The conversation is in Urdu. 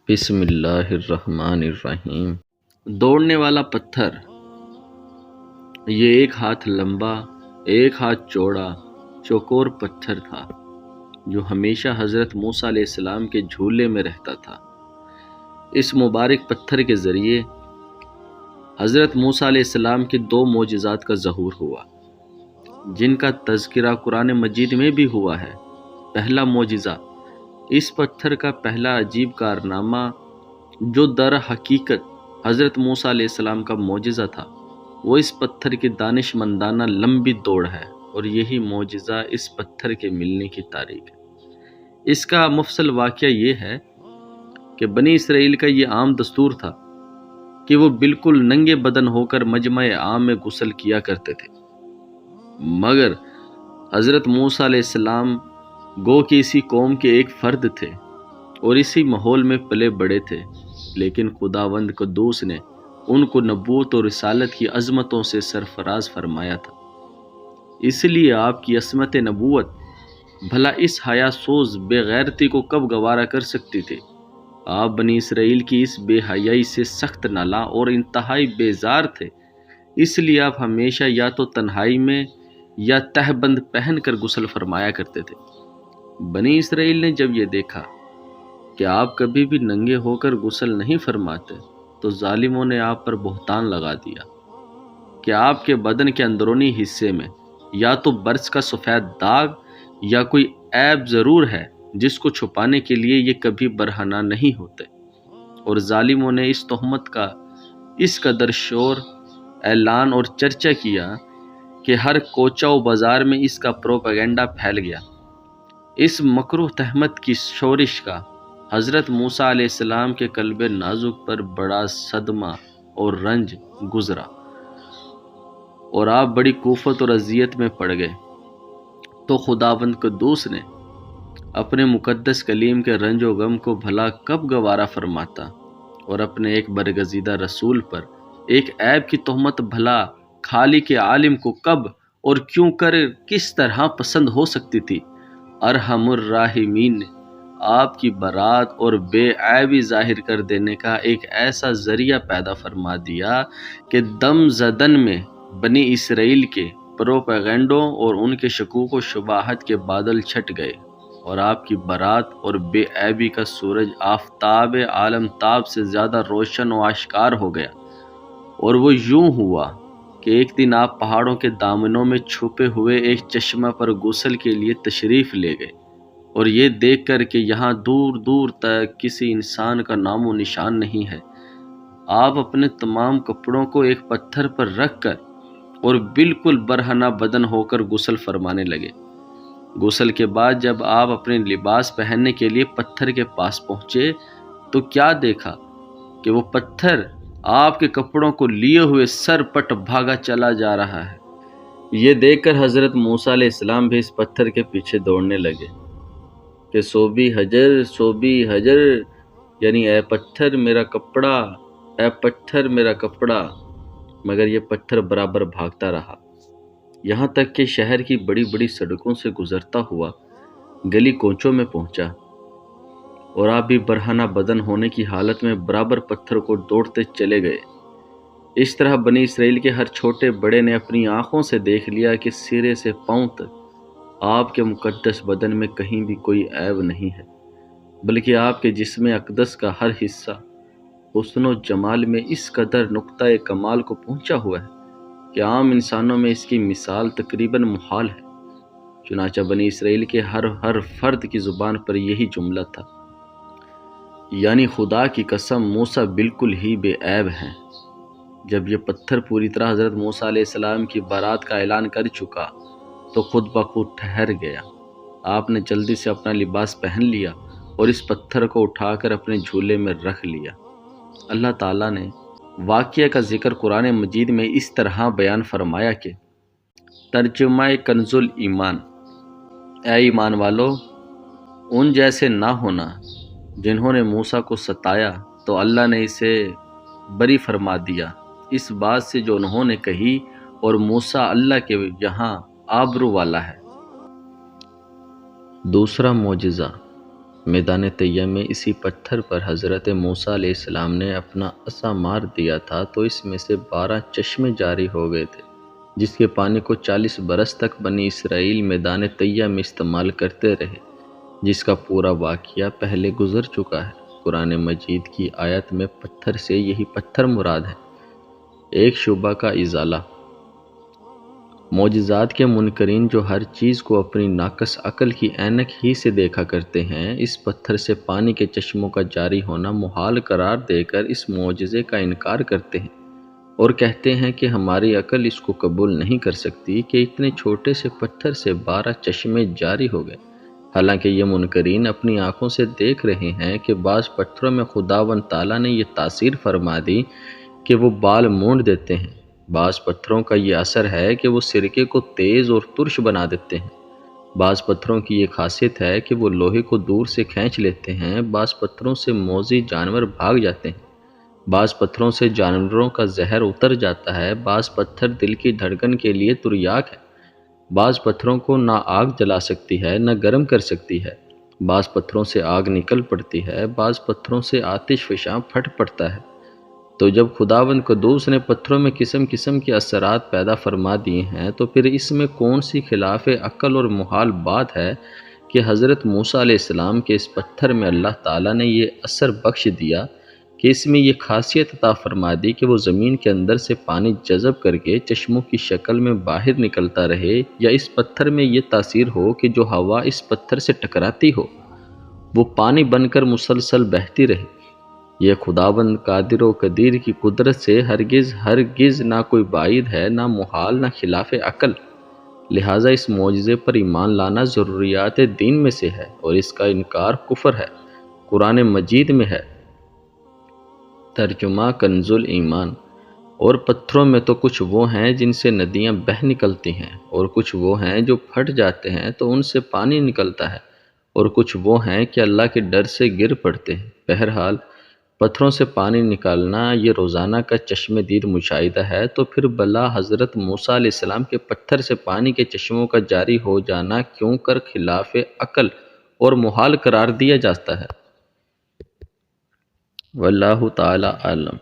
بسم اللہ الرحمن الرحیم۔ دوڑنے والا پتھر، یہ ایک ہاتھ لمبا، ایک ہاتھ چوڑا، چوکور پتھر تھا جو ہمیشہ حضرت موسیٰ علیہ السلام کے جھولے میں رہتا تھا۔ اس مبارک پتھر کے ذریعے حضرت موسیٰ علیہ السلام کے دو معجزات کا ظہور ہوا، جن کا تذکرہ قرآن مجید میں بھی ہوا ہے۔ پہلا معجزہ، اس پتھر کا پہلا عجیب کارنامہ جو در حقیقت حضرت موسیٰ علیہ السلام کا معجزہ تھا، وہ اس پتھر کی دانش مندانہ لمبی دوڑ ہے، اور یہی معجزہ اس پتھر کے ملنے کی تاریخ ہے۔ اس کا مفصل واقعہ یہ ہے کہ بنی اسرائیل کا یہ عام دستور تھا کہ وہ بالکل ننگے بدن ہو کر مجمع عام میں غسل کیا کرتے تھے، مگر حضرت موسیٰ علیہ السلام گو کہ اسی قوم کے ایک فرد تھے اور اسی ماحول میں پلے بڑے تھے، لیکن خداوند قدوس نے ان کو نبوت اور رسالت کی عظمتوں سے سرفراز فرمایا تھا۔ اس لیے آپ کی عصمت نبوت بھلا اس حیا سوز بے غیرتی کو کب گوارا کر سکتی تھی؟ آپ بنی اسرائیل کی اس بے حیائی سے سخت نالاں اور انتہائی بیزار تھے، اس لیے آپ ہمیشہ یا تو تنہائی میں یا تہبند پہن کر غسل فرمایا کرتے تھے۔ بنی اسرائیل نے جب یہ دیکھا کہ آپ کبھی بھی ننگے ہو کر غسل نہیں فرماتے، تو ظالموں نے آپ پر بہتان لگا دیا کہ آپ کے بدن کے اندرونی حصے میں یا تو برس کا سفید داغ یا کوئی عیب ضرور ہے جس کو چھپانے کے لیے یہ کبھی برہنہ نہیں ہوتے، اور ظالموں نے اس تہمت کا اس قدر شور، اعلان اور چرچا کیا کہ ہر کوچہ و بازار میں اس کا پروپیگنڈا پھیل گیا۔ اس مکروہ تہمت کی شورش کا حضرت موسیٰ علیہ السلام کے قلب نازک پر بڑا صدمہ اور رنج گزرا، اور آپ بڑی کوفت اور اذیت میں پڑ گئے۔ تو خداوند قدوس نے اپنے مقدس کلیم کے رنج و غم کو بھلا کب گوارا فرماتا، اور اپنے ایک برگزیدہ رسول پر ایک عیب کی تہمت بھلا خالق عالم کو کب اور کیوں کر کس طرح پسند ہو سکتی تھی؟ ارحم الراحمین نے آپ کی برات اور بے عیبی ظاہر کر دینے کا ایک ایسا ذریعہ پیدا فرما دیا کہ دم زدن میں بنی اسرائیل کے پروپیگنڈوں اور ان کے شکوک و شبہات کے بادل چھٹ گئے، اور آپ کی برات اور بے عیبی کا سورج آفتاب عالم تاب سے زیادہ روشن و آشکار ہو گیا۔ اور وہ یوں ہوا کہ ایک دن آپ پہاڑوں کے دامنوں میں چھپے ہوئے ایک چشمہ پر غسل کے لیے تشریف لے گئے، اور یہ دیکھ کر کہ یہاں دور دور تک کسی انسان کا نام و نشان نہیں ہے، آپ اپنے تمام کپڑوں کو ایک پتھر پر رکھ کر اور بالکل برہنہ بدن ہو کر غسل فرمانے لگے۔ غسل کے بعد جب آپ اپنے لباس پہننے کے لیے پتھر کے پاس پہنچے تو کیا دیکھا کہ وہ پتھر آپ کے کپڑوں کو لیے ہوئے سر پٹ بھاگا چلا جا رہا ہے۔ یہ دیکھ کر حضرت موسیٰ علیہ السلام بھی اس پتھر کے پیچھے دوڑنے لگے کہ صوبی حجر صوبی حجر، یعنی اے پتھر میرا کپڑا، اے پتھر میرا کپڑا، مگر یہ پتھر برابر بھاگتا رہا، یہاں تک کہ شہر کی بڑی بڑی سڑکوں سے گزرتا ہوا گلی کوچوں میں پہنچا، اور آپ بھی برہنہ بدن ہونے کی حالت میں برابر پتھر کو دوڑتے چلے گئے۔ اس طرح بنی اسرائیل کے ہر چھوٹے بڑے نے اپنی آنکھوں سے دیکھ لیا کہ سرے سے پاؤں تک آپ کے مقدس بدن میں کہیں بھی کوئی عیب نہیں ہے، بلکہ آپ کے جسم اقدس کا ہر حصہ حسن و جمال میں اس قدر نقطۂ کمال کو پہنچا ہوا ہے کہ عام انسانوں میں اس کی مثال تقریباً محال ہے۔ چنانچہ بنی اسرائیل کے ہر فرد کی زبان پر یہی جملہ تھا، یعنی خدا کی قسم موسیٰ بالکل ہی بے عیب ہیں۔ جب یہ پتھر پوری طرح حضرت موسیٰ علیہ السلام کی برات کا اعلان کر چکا تو خود بخود ٹھہر گیا۔ آپ نے جلدی سے اپنا لباس پہن لیا اور اس پتھر کو اٹھا کر اپنے جھولے میں رکھ لیا۔ اللہ تعالیٰ نے واقعہ کا ذکر قرآن مجید میں اس طرح بیان فرمایا کہ ترجمہ کنز الایمان، اے ایمان والو، ان جیسے نہ ہونا جنہوں نے موسیٰ کو ستایا تو اللہ نے اسے بری فرما دیا اس بات سے جو انہوں نے کہی، اور موسیٰ اللہ کے یہاں آبرو والا ہے۔ دوسرا معجزہ، میدان طیہ میں اسی پتھر پر حضرت موسیٰ علیہ السلام نے اپنا عصا مار دیا تھا تو اس میں سے 12 چشمے جاری ہو گئے تھے، جس کے پانی کو 40 برس تک بنی اسرائیل میدان طیہ میں استعمال کرتے رہے، جس کا پورا واقعہ پہلے گزر چکا ہے۔ قرآن مجید کی آیت میں پتھر سے یہی پتھر مراد ہے۔ ایک شبہ کا ازالہ۔ معجزات کے منکرین جو ہر چیز کو اپنی ناقص عقل کی اینک ہی سے دیکھا کرتے ہیں، اس پتھر سے پانی کے چشموں کا جاری ہونا محال قرار دے کر اس معجزے کا انکار کرتے ہیں اور کہتے ہیں کہ ہماری عقل اس کو قبول نہیں کر سکتی کہ اتنے چھوٹے سے پتھر سے 12 چشمے جاری ہو گئے، حالانکہ یہ منکرین اپنی آنکھوں سے دیکھ رہے ہیں کہ بعض پتھروں میں خداوند تعالیٰ نے یہ تاثیر فرما دی کہ وہ بال مونڈ دیتے ہیں، بعض پتھروں کا یہ اثر ہے کہ وہ سرکے کو تیز اور ترش بنا دیتے ہیں، بعض پتھروں کی یہ خاصیت ہے کہ وہ لوہے کو دور سے کھینچ لیتے ہیں، بعض پتھروں سے موذی جانور بھاگ جاتے ہیں، بعض پتھروں سے جانوروں کا زہر اتر جاتا ہے، بعض پتھر دل کی دھڑکن کے لیے تریاک ہے، بعض پتھروں کو نہ آگ جلا سکتی ہے نہ گرم کر سکتی ہے، بعض پتھروں سے آگ نکل پڑتی ہے، بعض پتھروں سے آتش فشاں پھٹ پڑتا ہے۔ تو جب خداوند قدوس نے پتھروں میں قسم قسم کے اثرات پیدا فرما دیے ہیں تو پھر اس میں کون سی خلاف عقل اور محال بات ہے کہ حضرت موسیٰ علیہ السلام کے اس پتھر میں اللہ تعالیٰ نے یہ اثر بخش دیا کہ اس میں یہ خاصیت عطا فرما دی کہ وہ زمین کے اندر سے پانی جذب کر کے چشموں کی شکل میں باہر نکلتا رہے، یا اس پتھر میں یہ تاثیر ہو کہ جو ہوا اس پتھر سے ٹکراتی ہو وہ پانی بن کر مسلسل بہتی رہے۔ یہ خداوند قادر و قدیر کی قدرت سے ہرگز نہ کوئی بعید ہے، نہ محال، نہ خلاف عقل، لہٰذا اس معجزے پر ایمان لانا ضروریات دین میں سے ہے اور اس کا انکار کفر ہے۔ قرآن مجید میں ہے۔ ترجمہ کنز الایمان۔ اور پتھروں میں تو کچھ وہ ہیں جن سے ندیاں بہہ نکلتی ہیں، اور کچھ وہ ہیں جو پھٹ جاتے ہیں تو ان سے پانی نکلتا ہے، اور کچھ وہ ہیں کہ اللہ کے ڈر سے گر پڑتے ہیں۔ بہرحال پتھروں سے پانی نکالنا یہ روزانہ کا چشم دید مشاہدہ ہے، تو پھر بلا حضرت موسیٰ علیہ السلام کے پتھر سے پانی کے چشموں کا جاری ہو جانا کیوں کر خلاف عقل اور محال قرار دیا جاتا ہے؟ واللہ تعالی عالم۔